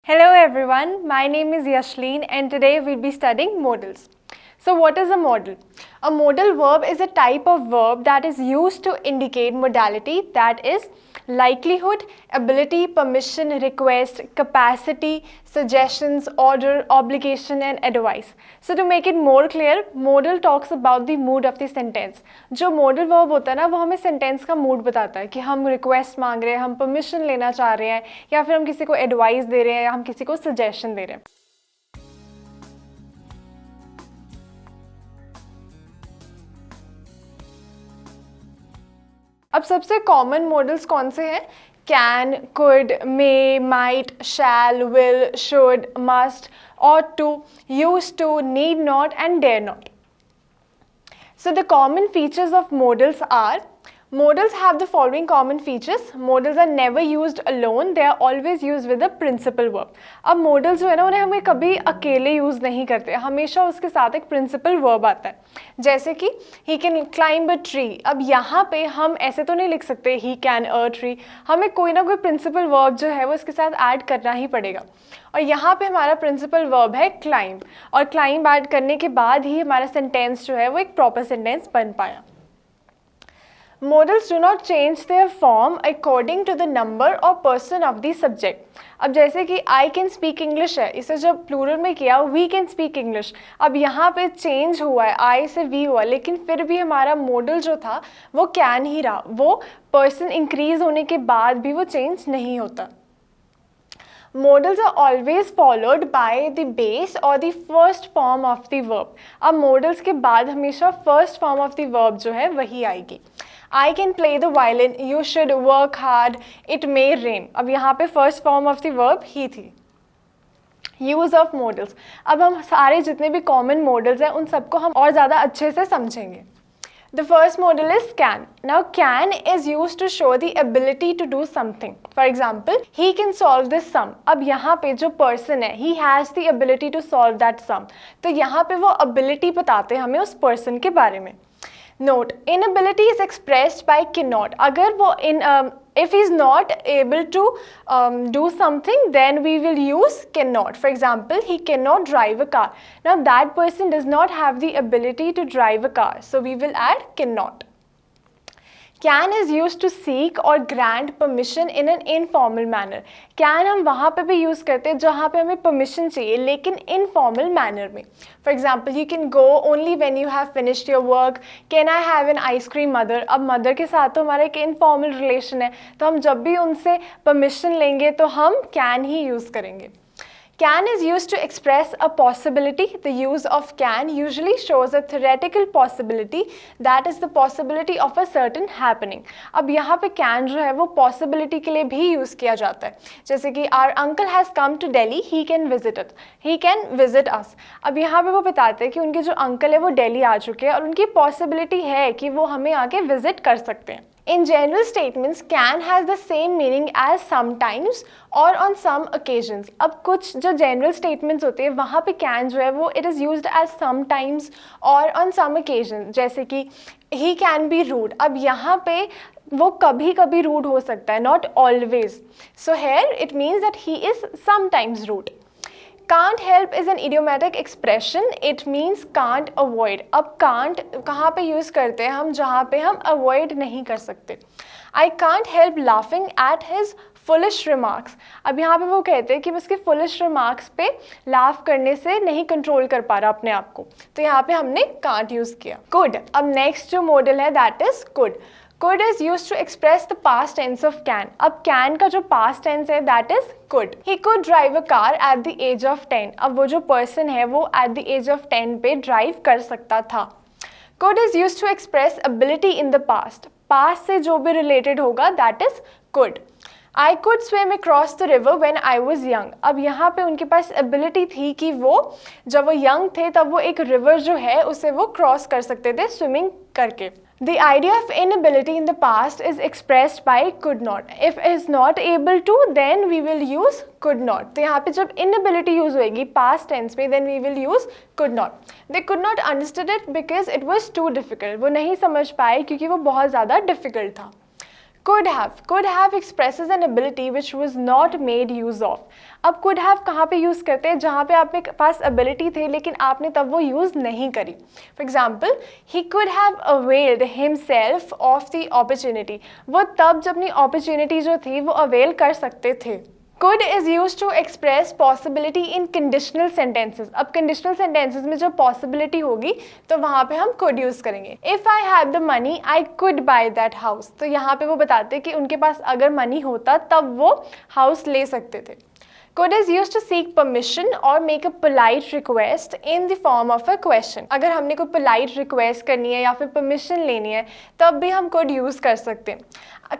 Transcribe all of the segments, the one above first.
Hello everyone, my name is Yashleen and today we'll be studying modals. So what is a modal? A modal verb is a type of verb that is used to indicate modality, that is likelihood, ability, permission, request, capacity, suggestions, order, obligation and advice. So to make it more clear, modal talks about the mood of the sentence. जो modal verb होता है ना वो हमें sentence का mood बताता है कि हम request मांग रहे हैं, हम permission लेना चाह रहे हैं या फिर हम किसी को advice दे रहे हैं या हम किसी को suggestion दे रहे हैं. अब सबसे कॉमन मॉडल्स कौन से हैं? Can, could, may, might, shall, will, should, must, ought to, used to, need not and dare not. So the common features of modals are, modals have the following common features. Modals are never used alone, they are always used with a principal verb. अब modals जो है ना उन्हें हमें कभी अकेले use नहीं करते, हमेशा उसके साथ एक principal verb आता है. जैसे कि he can climb a tree. अब यहाँ पे हम ऐसे तो नहीं लिख सकते he can a tree, हमें कोई ना कोई principal verb जो है वो इसके साथ ऐड करना ही पड़ेगा. और यहाँ पे हमारा प्रिंसिपल वर्ब है क्लाइंब, और क्लाइंब ऐड करने के बाद ही हमारा सेंटेंस जो है वो एक प्रॉपर सेंटेंस बन पाया. Modals do not change their form according to the number or person of the subject. अब जैसे कि I can speak English है, इसे जब प्लूरल में किया we can speak English. अब यहाँ पे चेंज हुआ है, I से we हुआ, लेकिन फिर भी हमारा मॉडल जो था वो can ही रहा, वो पर्सन इंक्रीज होने के बाद भी वो चेंज नहीं होता. Modals are always followed by the base or the first form of the verb. अब modals के बाद हमेशा first form of the verb जो है वही आएगी. I can play the violin, you should work hard, it may rain. अब यहाँ पे first form of the verb ही थी. Use of modals. अब हम सारे जितने भी common modals हैं उन सबको हम और ज़्यादा अच्छे से समझेंगे. The first modal is can. Now can is used to show the ability to do something. For example, he can solve this sum. अब यहाँ पे जो person है, he has the ability to solve that sum. तो यहाँ पे वो ability बताते हैं हमें उस person के बारे में. Note, inability is expressed by cannot. अगर वो if he is not able to do something, then we will use cannot. For example, he cannot drive a car. Now that person does not have the ability to drive a car, so we will add cannot. Can is used to seek or grant permission in an informal manner. Can हम वहाँ पे भी use करते हैं जहाँ पे हमें permission चाहिए, लेकिन informal manner में. For example, you can go only when you have finished your work. Can I have an ice cream, mother? अब mother के साथ तो हमारा एक informal relation है, तो हम जब भी उनसे permission लेंगे तो हम can ही यूज़ करेंगे. Can is used to express a possibility. The use of can usually shows a theoretical possibility, that is the possibility of a certain happening. अब यहाँ पे can जो है वो possibility के लिए भी use किया जाता है. जैसे कि our uncle has come to Delhi, he can visit it. He can visit us. अब यहाँ पे वो बताते हैं कि उनके जो uncle है वो दिल्ली आ चुके हैं और उनकी possibility है कि वो हमें आके visit कर सकते हैं. In general statements, can has the same meaning as sometimes or on some occasions. अब कुछ जो general statements होते हैं वहाँ पे can जो है वो it is used as sometimes or on some occasions. जैसे कि he can be rude. अब यहाँ पे वो कभी कभी rude हो सकता है, not always. So here it means that he is sometimes rude. Can't help is an idiomatic expression. It means can't avoid. अब can't कहाँ पे use करते हैं हम जहाँ पे हम avoid नहीं कर सकते. I can't help laughing at his foolish remarks. अब यहाँ पे वो कहते हैं कि उसके foolish remarks पे laugh करने से नहीं control कर पा रहा अपने आप को, तो यहाँ पे हमने can't use किया. Could. अब next जो modal है that is could. Could is used to express the past tense of can. अब can का जो past tense है that is could. He could drive a car at the age of 10. अब वो जो person है वो at the age of 10 पे drive कर सकता था. Could is used to express ability in the past. Past से जो भी related होगा that is could. I could swim across the river when I was young. अब यहाँ पे उनके पास ability थी कि वो जब वो young थे तब वो एक river जो है उसे वो cross कर सकते थे swimming करके. The idea of inability in the past is expressed by could not. If is not able to, then we will use could not. तो यहाँ पे जब inability use होएगी past tense में, then we will use could not. They could not understand it because it was too difficult. वो नहीं समझ पाए क्योंकि वो बहुत ज़्यादा difficult था. could have expresses an ability which was not made use of. अब could have कहाँ पे यूज़ करते हैं? जहाँ पे आपके पास ability थे लेकिन आपने तब वो यूज़ नहीं करी. For example, he could have availed himself of the opportunity. वो तब जब अपनी opportunity जो थी वो avail कर सकते थे. Could is used to express possibility in conditional sentences. अब conditional sentences में जब possibility होगी तो वहाँ पे हम could use करेंगे. If I had the money, I could buy that house. तो यहाँ पे वो बताते हैं कि उनके पास अगर money होता तब वो house ले सकते थे. Could is used to seek permission or make a polite request in the form of a question. अगर हमने कोई polite request करनी है या फिर permission लेनी है तब भी हम could use कर सकते हैं.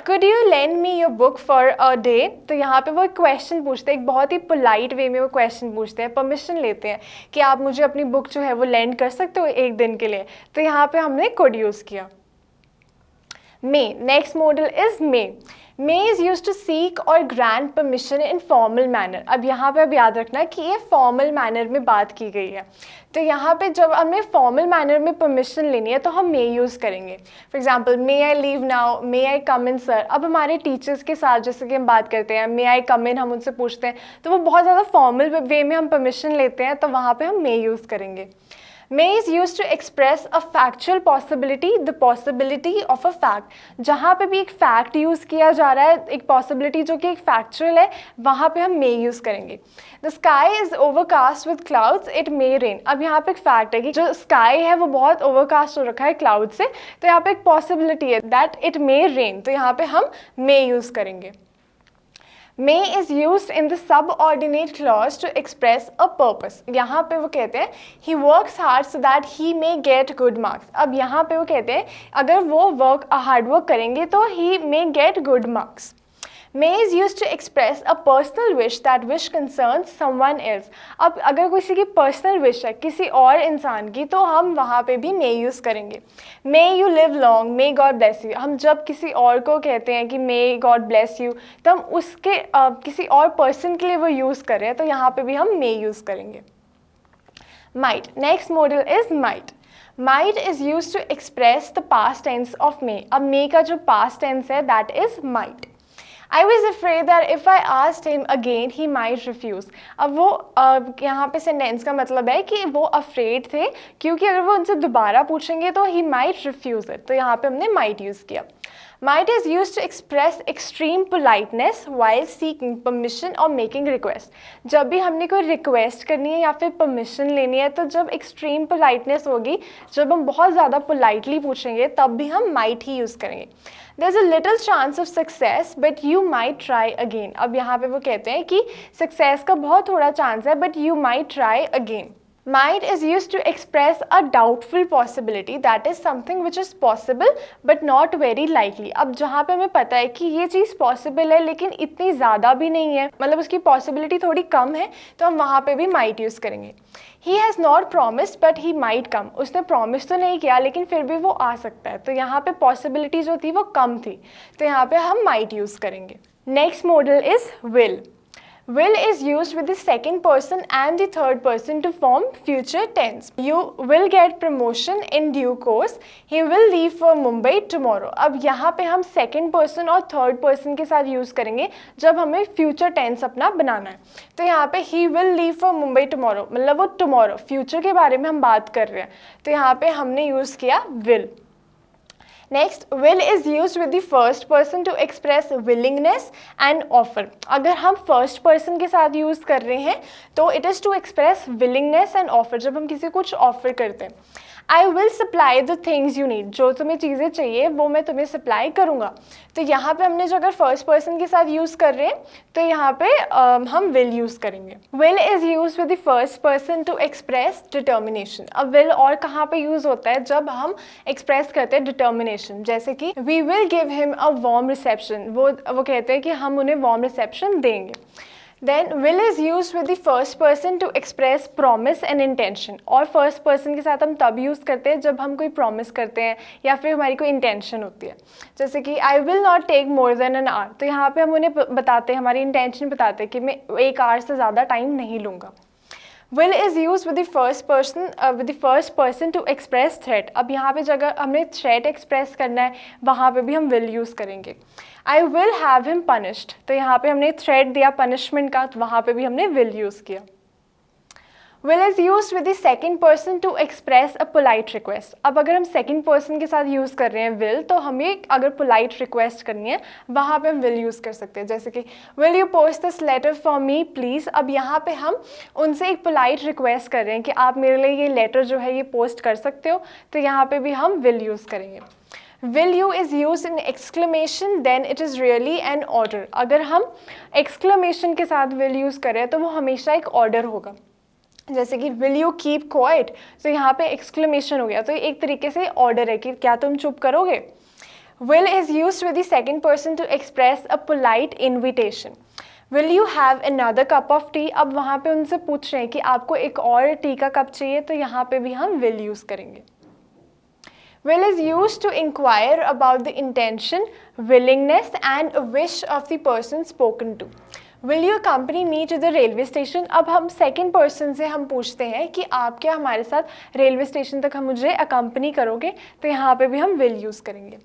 Could you lend me your book for a day? तो यहाँ पे वो एक question पूछते हैं, एक बहुत ही polite way में वो question पूछते हैं, permission लेते हैं कि आप मुझे अपनी book जो है वो lend कर सकते हो एक दिन के लिए. तो यहाँ पे हमने could use किया. May. Next modal is may. May is used to seek or grant permission in formal manner. अब यहाँ पे अब याद रखना कि ये formal manner में बात की गई है. तो यहाँ पे जब हमें formal manner में permission लेनी है तो हम may use करेंगे. For example, may I leave now? May I come in, sir? अब हमारे teachers के साथ जैसे कि हम बात करते हैं, may I come in हम उनसे पूछते हैं, तो वो बहुत ज़्यादा formal way में हम permission लेते हैं, तो वहाँ पे हम may use करेंगे. May is used to express a factual possibility, the possibility of a fact. जहाँ पे भी एक fact use किया जा रहा है, एक possibility जो कि एक factual है, वहाँ पे हम may use करेंगे. The sky is overcast with clouds, it may rain. अब यहाँ पे एक fact है कि जो sky है वो बहुत overcast हो रखा है cloud से, तो यहाँ पे एक possibility है that it may rain. तो यहाँ पे हम may use करेंगे. May is used in the subordinate clause to express a purpose. यहाँ पे वो कहते हैं he works hard so that he may get good marks. अब यहाँ पे वो कहते हैं अगर वो hard work करेंगे तो he may get good marks. May is used to express a personal wish that wish concerns someone else. अब अगर किसी की personal wish है किसी और इंसान की तो हम वहाँ पे भी may use करेंगे. May you live long, may God bless you. हम जब किसी और को कहते हैं कि may God bless you तो हम उसके किसी और person के लिए वो use कर रहे हैं तो यहाँ पे भी हम may use करेंगे. Might. Next modal is might. Might is used to express the past tense of may. अब may का जो past tense है that is might. I was afraid that if I asked him again, he might refuse. अब वो यहाँ पे sentence का मतलब है कि वो afraid थे क्योंकि अगर वो उनसे दोबारा पूछेंगे तो he might refuse it. तो यहाँ पे हमने might use किया. Might is used to express extreme politeness while seeking permission or making request. जब भी हमने कोई request करनी है या फिर permission लेनी है तो जब extreme politeness होगी, जब हम बहुत ज़्यादा politely पूछेंगे तब भी हम might ही use करेंगे. There's a little chance of success, but you might try again. अब यहाँ पे वो कहते हैं कि success का बहुत थोड़ा chance है, but you might try again. Might is used to express a doubtful possibility, that is something which is possible but not very likely. अब जहाँ पे हमें पता है कि ये चीज़ possible है लेकिन इतनी ज़्यादा भी नहीं है, मतलब उसकी possibility थोड़ी कम है, तो हम वहाँ पे भी might use करेंगे. He has not promised but he might come. उसने promise तो नहीं किया लेकिन फिर भी वो आ सकता है, तो यहाँ पे possibility जो थी वो कम थी, तो यहाँ पे हम might use करेंगे. Next modal is will. Will is used with the second person and the third person to form future tense. You will get promotion in due course. He will leave for Mumbai tomorrow. अब यहाँ पे हम second person और third person के साथ use करेंगे जब हमें future tense अपना बनाना है. तो यहाँ पे he will leave for Mumbai tomorrow, मतलब वो tomorrow future के बारे में हम बात कर रहे हैं, तो यहाँ पे हमने use किया will. Next, will is used with the first person to express willingness and offer. अगर हम first person के साथ use कर रहे हैं तो it is to express willingness and offer. जब हम किसी को कुछ offer करते हैं, I will supply the things you need. जो तुम्हें चीज़ें चाहिए वो मैं तुम्हें supply करूँगा. तो यहाँ पे हमने जो अगर first person के साथ use कर रहे हैं तो यहाँ पे हम will use करेंगे. Will is used with the first person to express determination. अब will और कहाँ पे use होता है जब हम express करते हैं determination. जैसे कि we will give him a warm reception. वो कहते हैं कि हम उन्हें warm reception देंगे. Then will is used with the first person to express promise and intention. और first person के साथ हम तब use करते हैं जब हम कोई promise करते हैं या फिर हमारी कोई intention होती है. जैसे कि I will not take more than an hour. तो यहाँ पे हम उन्हें बताते हैं, हमारी intention बताते हैं कि मैं 1 hour से ज़्यादा time नहीं लूँगा. Will is use with the first person to express threat. अब यहाँ पे जगह हमने थ्रेट एक्सप्रेस करना है, वहाँ पे भी हम विल यूज़ करेंगे। I will have him punished, तो यहाँ पे हमने थ्रेट दिया पनिशमेंट का, तो वहाँ पे भी हमने विल यूज़ किया। Will is use with the second person to express a polite request. अब अगर हम सेकेंड पर्सन के साथ यूज़ कर रहे हैं विल, तो हमें अगर पोलाइट रिक्वेस्ट करनी है वहाँ पे हम विल यूज़ कर सकते हैं। जैसे कि will you post this letter for me please. अब यहाँ पे हम उनसे एक पोलाइट रिक्वेस्ट कर रहे हैं कि आप मेरे लिए ये लेटर जो है ये पोस्ट कर सकते हो, तो यहाँ पे भी हम विल यूज़ करेंगे। Will you is used in exclamation, then it is really an order। अगर हम exclamation के साथ will use करें तो वो हमेशा एक order होगा। जैसे कि will you keep quiet, तो यहाँ पे exclamation हो गया, तो एक तरीके से order है कि क्या तुम चुप करोगे। Will is used with the second person to express a polite invitation। Will you have another cup of tea। अब वहाँ पे उनसे पूछ रहे हैं कि आपको एक और टी का कप चाहिए, तो यहाँ पे भी हम will use करेंगे। Will is used to inquire about the intention, willingness and wish of the person spoken to। Will you accompany me to the railway station। अब हम सेकेंड पर्सन से हम पूछते हैं कि आप क्या हमारे साथ रेलवे स्टेशन तक हम मुझे अकम्पनी करोगे, तो यहाँ पे भी हम will यूज़ करेंगे।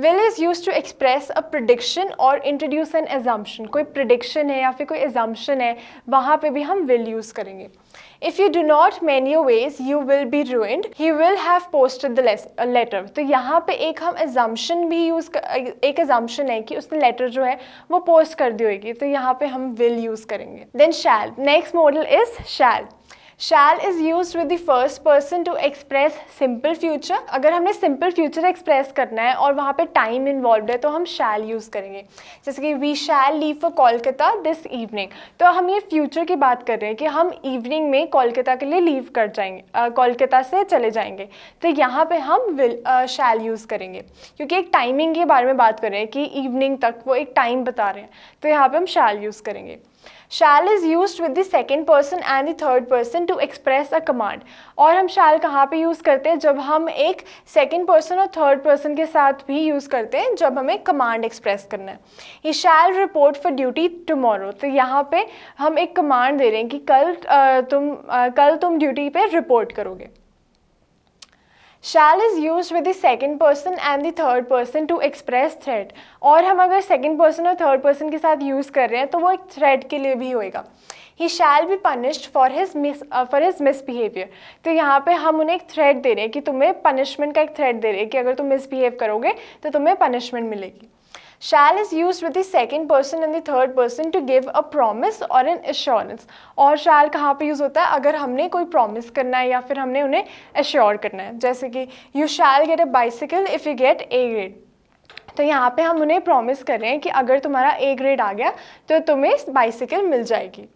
Will is used to express a prediction or introduce an assumption। कोई prediction है या फिर कोई assumption है, वहाँ पे भी हम will यूज़ करेंगे। If you do not mend your ways, you will be ruined। He will have posted the letter। तो यहाँ पे एक हम assumption भी एक assumption है कि उसने letter जो है वो post कर दी होगी, तो यहाँ पे हम will यूज़ करेंगे। Then shall, next model is shall। Shall is used with the first person to express simple future। अगर हमने simple future express करना है और वहाँ पे time involved है, तो हम shall use करेंगे। जैसे कि we shall leave for Kolkata this evening। तो हम ये future की बात कर रहे हैं कि हम evening में कोलकाता के लिए leave कर जाएंगे, कोलकाता से चले जाएंगे, तो यहाँ पे हम shall use करेंगे, क्योंकि एक timing के बारे में बात कर रहे हैं कि evening तक वो एक time बता रहे हैं, तो यहाँ पे हम shall use करेंगे। Shall is used with the second person and the third person to express a command। और हम shall कहाँ पे यूज़ करते हैं, जब हम एक second person और third person के साथ भी यूज़ करते हैं जब हमें command express करना है। He shall report for duty tomorrow। तो यहाँ पे हम एक command दे रहे हैं कि कल तुम ड्यूटी पे रिपोर्ट करोगे। Shall is used with the second person and the third person to express threat। और हम अगर second person और third person के साथ यूज़ कर रहे हैं तो वो एक threat के लिए भी होएगा। He shall be punished for his misbehavior। तो यहाँ पे हम उन्हें एक threat दे रहे हैं कि तुम्हें punishment का एक threat दे रहे हैं कि अगर तुम misbehave करोगे तो तुम्हें punishment मिलेगी। Shall is used with the second person and the third person to give a promise or an assurance। और shall कहाँ पे यूज़ होता है, अगर हमने कोई promise करना है या फिर हमने उन्हें assure करना है। जैसे कि you shall get a bicycle if you get A grade। तो यहाँ पे हम उन्हें promise कर रहे हैं कि अगर तुम्हारा A grade आ गया तो तुम्हें bicycle मिल जाएगी।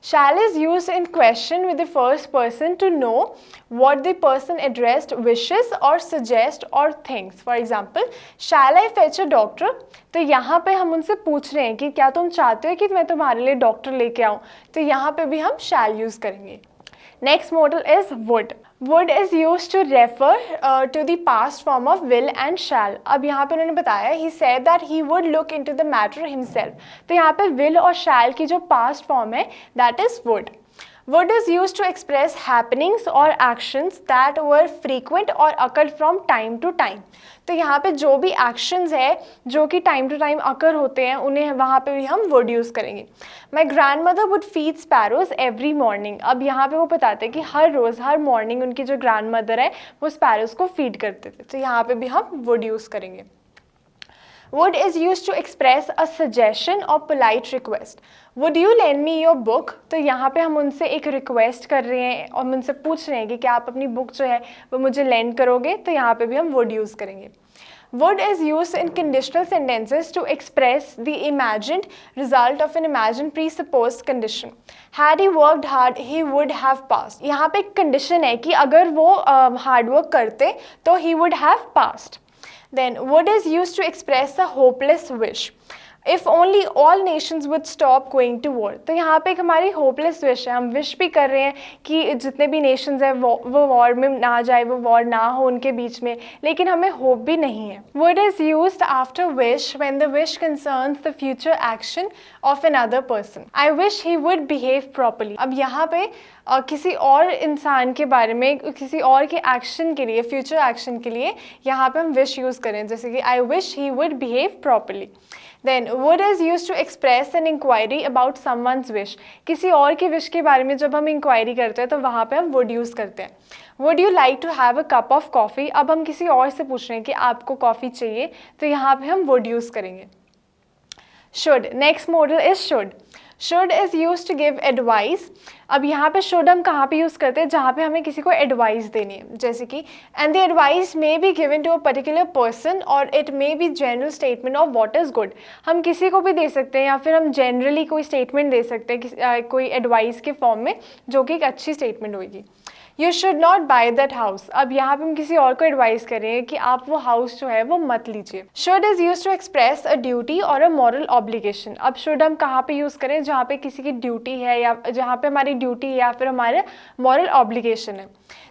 Shall is used in question with the first person to know what the person addressed wishes or suggest or thinks। For example, shall I fetch a doctor। तो यहाँ पे हम उनसे पूछ रहे हैं कि क्या तुम चाहते हो कि मैं तुम्हारे लिए डॉक्टर लेके आऊँ, तो यहाँ पे भी हम shall यूज़ करेंगे। Next model is would। Would is used to refer to the past form of will and shall। अब यहाँ पे उन्होंने बताया he said that he would look into the matter himself। तो यहाँ पे will और shall की जो past form है that is would। Would is used to express happenings or actions that were frequent or occurred from time to time। तो यहाँ पे जो भी actions है जो कि time to time occur होते हैं उन्हें वहाँ पे भी हम would use करेंगे। My grandmother would feed sparrows every morning। अब यहाँ पे वो बताते हैं कि हर रोज़ हर morning उनकी जो grandmother है वो sparrows को feed करते थे, तो यहाँ पे भी हम would use करेंगे। Would is used to express a suggestion or polite request। Would you lend me your book। तो यहाँ पे हम उनसे एक रिक्वेस्ट कर रहे हैं और हम उनसे पूछ रहे हैं कि क्या आप अपनी बुक जो है वो मुझे lend करोगे, तो यहाँ पे भी हम would यूज़ करेंगे। Would is used in conditional sentences to express the imagined result of an imagined presupposed condition। Had he worked hard, he would have passed। यहाँ पे एक condition है कि अगर वो hard work करते तो he would have passed। Then would is used to express a hopeless wish। If only all nations would stop going to war. तो यहाँ पे एक हमारी होपलेस विश है, हम विश भी कर रहे हैं कि जितने भी नेशंस हैं वो वॉर में ना जाए, वो वॉर ना हो उनके बीच में, लेकिन हमें होप भी नहीं है। Word is used after wish when the wish concerns the future action of another person. I wish he would behave properly. अब यहाँ पे किसी और इंसान के बारे में, किसी और के एक्शन के लिए, फ्यूचर एक्शन के लिए यहाँ पे हम विश यूज़ करें, जैसे कि I wish he would behave properly. Then would is used to express an inquiry about someone's wish। किसी और के विश के बारे में जब हम इंक्वायरी करते हैं तो वहाँ पे हम would यूज़ करते हैं। Would you like to have a cup of coffee? अब हम किसी और से पूछ रहे हैं कि आपको कॉफ़ी चाहिए, तो यहाँ पे हम would यूज़ करेंगे। Should, next modal is should। Should is used to give advice। अब यहाँ पे should हम कहाँ पे यूज़ करते हैं, जहाँ पे हमें किसी को एडवाइस देनी है, जैसे कि and the advice may be given to a particular person or it may be general statement of what is good। हम किसी को भी दे सकते हैं या फिर हम जनरली कोई स्टेटमेंट दे सकते हैं कोई एडवाइस के फॉर्म में, जो कि एक अच्छी स्टेटमेंट होगी। You should not buy that house। अब यहाँ पे हम किसी और को एडवाइस करें कि आप वो हाउस जो है वो मत लीजिए। Should is used to express a duty or a moral obligation। अब should हम कहाँ पे यूज़ करें, जहाँ पे किसी की ड्यूटी है या जहाँ पे हमारी ड्यूटी है या फिर हमारे moral obligation है,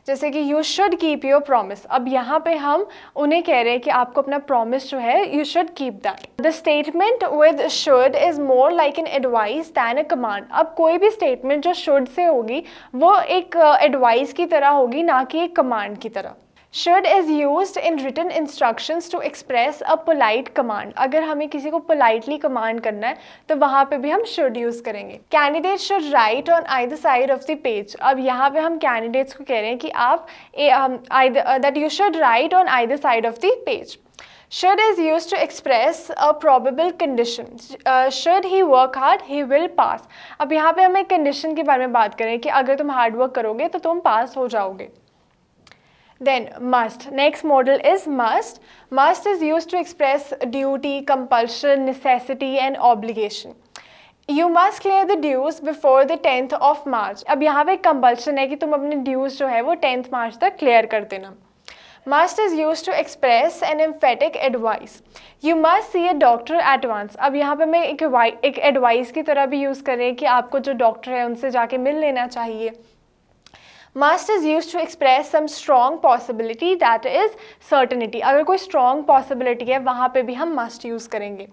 जैसे कि you should keep your promise। अब यहाँ पे हम उन्हें कह रहे हैं कि आपको अपना promise जो है you should keep that। The statement with should is more like an advice than a command। अब कोई भी statement जो should से होगी वो एक advice की तरह होगी, ना कि एक command की तरह। Should is used in written instructions to express a polite command। अगर हमें किसी को politely command करना है तो वहाँ पे भी हम should use करेंगे। Candidates should write on either side of the page। अब यहाँ पे हम candidates को कह रहे हैं कि आप that you should write on either side of the page। Should is used to express a probable condition। Should he work hard, he will pass। अब यहाँ पे हम एक condition के बारे में बात करें कि अगर तुम hard work करोगे तो तुम pass हो जाओगे। Then must, next modal is must। Must is used to express duty, compulsion, necessity and obligation। You must clear the dues before the 10th of March। अब यहाँ पे compulsion है कि तुम अपने dues जो है वो 10th March तक clear कर देना। Must is used to express an emphatic advice। You must see a doctor at once। अब यहाँ पे मैं एक advice की तरह भी use कर रहे हैं कि आपको जो doctor है उनसे जाके मिल लेना चाहिए। Must is used to express some strong possibility, that is certainty। अगर कोई strong possibility है वहाँ पे भी हम must use करेंगे।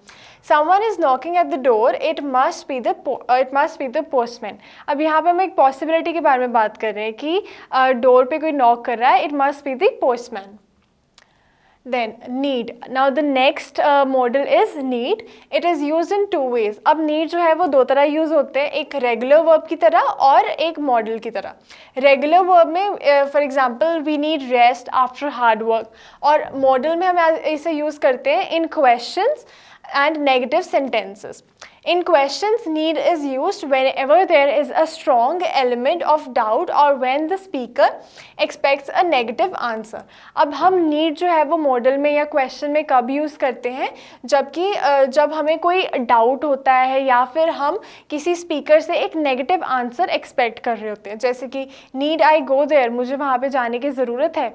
Someone is knocking at the door, it must be the postman। अब यहाँ पे हम एक possibility के बारे में बात कर रहे हैं कि door पे कोई knock कर रहा है, it must be the postman। Then need, now the next modal is need। It is used in two ways। अब need जो है वो दो तरह यूज़ होते हैं, एक regular verb की तरह और एक modal की तरह। regular verb में for example we need rest after hard work, और modal में हम इसे यूज़ करते हैं in questions and negative sentences। In questions, need is used whenever there is a strong element of doubt or when the speaker expects a negative answer। अब हम need जो है वो modal में या question में कब यूज़ करते हैं, जबकि जब हमें कोई डाउट होता है या फिर हम किसी स्पीकर से एक नेगेटिव आंसर एक्सपेक्ट कर रहे होते हैं, जैसे कि need I go there, मुझे वहाँ पे जाने की ज़रूरत है,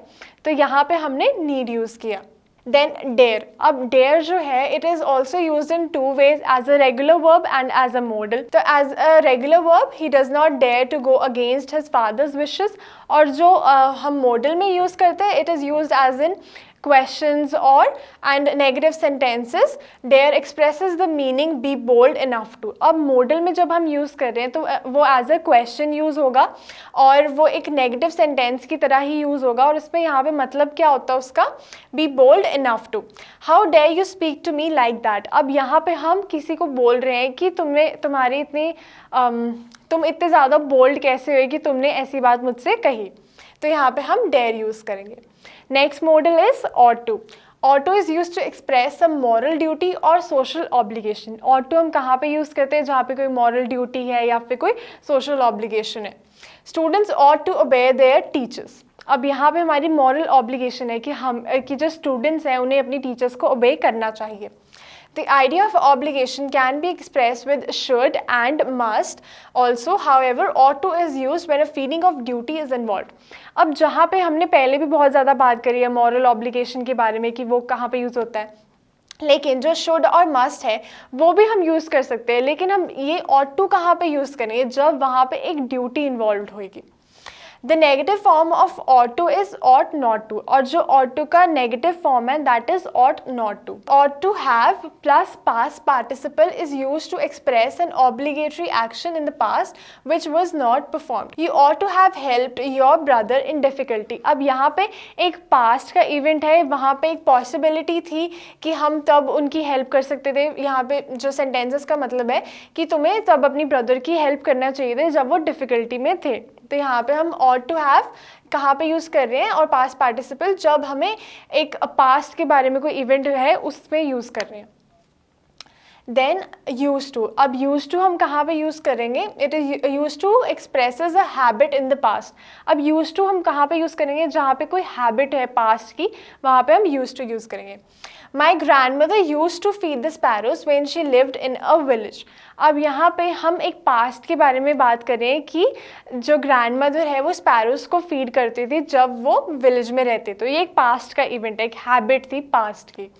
तो यहाँ पे हमने need यूज़ किया। Then dare। अब dare जो है it is also used in two ways, as a regular verb and as a modal। तो as a regular verb he does not dare to go against his father's wishes, और जो हम modal में use करते हैं it is used as in questions or and negative sentences। dare expresses the meaning be bold enough to। अब modal में जब हम use कर रहे हैं तो वो as a question use होगा और वो एक negative sentence की तरह ही use होगा, और इसमें यहाँ पे मतलब क्या होता है उसका, be bold enough to। how dare you speak to me like that। अब यहाँ पे हम किसी को बोल रहे हैं कि तुम्हारी इतनी तुम इतने ज़्यादा bold कैसे हुए कि तुमने ऐसी बात मुझसे कही, तो यहाँ पे हम dare यूज़ करेंगे। Next modal is ought to। ought to is used to express some moral duty or social obligation। ought to हम कहाँ पे यूज़ करते हैं, जहाँ पे कोई moral duty है या फिर कोई social obligation है। Students ought to obey their teachers। अब यहाँ पे हमारी moral obligation है कि जो students हैं उन्हें अपनी teachers को obey करना चाहिए। The idea of obligation can be expressed with should and must also, however ought to is used when a feeling of duty is involved। अब जहाँ पे हमने पहले भी बहुत ज़्यादा बात करी है moral obligation के बारे में कि वो कहाँ पे यूज़ होता है, लेकिन जो शुड और मस्ट है वो भी हम यूज़ कर सकते हैं, लेकिन हम ये ought to कहाँ पे यूज़ करेंगे, जब वहाँ पे एक ड्यूटी इन्वॉल्व होगी। The negative form of ought to is ought not to, और जो ought to का नेगेटिव फॉर्म है that is ought not to। ought to have plus past participle is used to express an obligatory action in the past which was not performed। You ought to have helped your brother in difficulty। अब यहाँ पे एक past का event है, वहाँ पे एक possibility थी कि हम तब उनकी हेल्प कर सकते थे। यहाँ पे जो सेंटेंसेस का मतलब है कि तुम्हें तब अपनी ब्रदर की हेल्प करना चाहिए थे जब वो डिफ़िकल्टी में थे। तो यहाँ पे हम ought to have कहाँ पे यूज़ कर रहे हैं, और पास्ट पार्टिसिपल जब हमें एक पास्ट के बारे में कोई इवेंट है उसमें यूज़ कर रहे हैं। देन यूज टू, अब यूज टू हम कहाँ पे यूज़ करेंगे, it is used to expresses a habit in the past. अब यूज टू हम कहाँ पे यूज़ करेंगे, जहाँ पे कोई हैबिट है पास्ट की, वहाँ पे हम यूज टू यूज़ करेंगे। My grandmother used to feed the sparrows when she lived in a village. अब यहाँ पे हम एक पास्ट के बारे में बात करें कि जो ग्रैंड मदर है वो स्पैरोज को फीड करती थी जब वो विलेज में रहते। तो ये एक पास्ट का इवेंट है, एक हैबिट थी पास्ट की।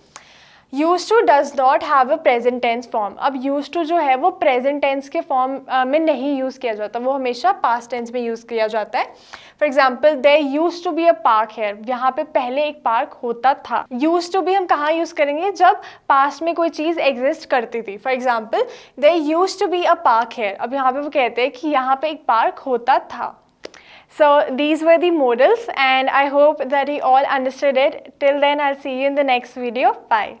Used to does not have a present tense form. अब यूज टू जो है वो प्रेजेंट टेंस के फॉर्म में नहीं यूज़ किया जाता, वो हमेशा पास्ट टेंस में यूज़ किया जाता है। For example there used to be a park here, यहाँ पे पहले एक पार्क होता था। यूज टू भी हम कहाँ यूज़ करेंगे, जब पास्ट में कोई चीज़ एग्जिस्ट करती थी। For example there used to be a park here, अब यहाँ पे वो कहते हैं कि यहाँ पे एक पार्क होता था। So these were the modals and I hope that you all understood it. Till then I'll see you in the next video. Bye.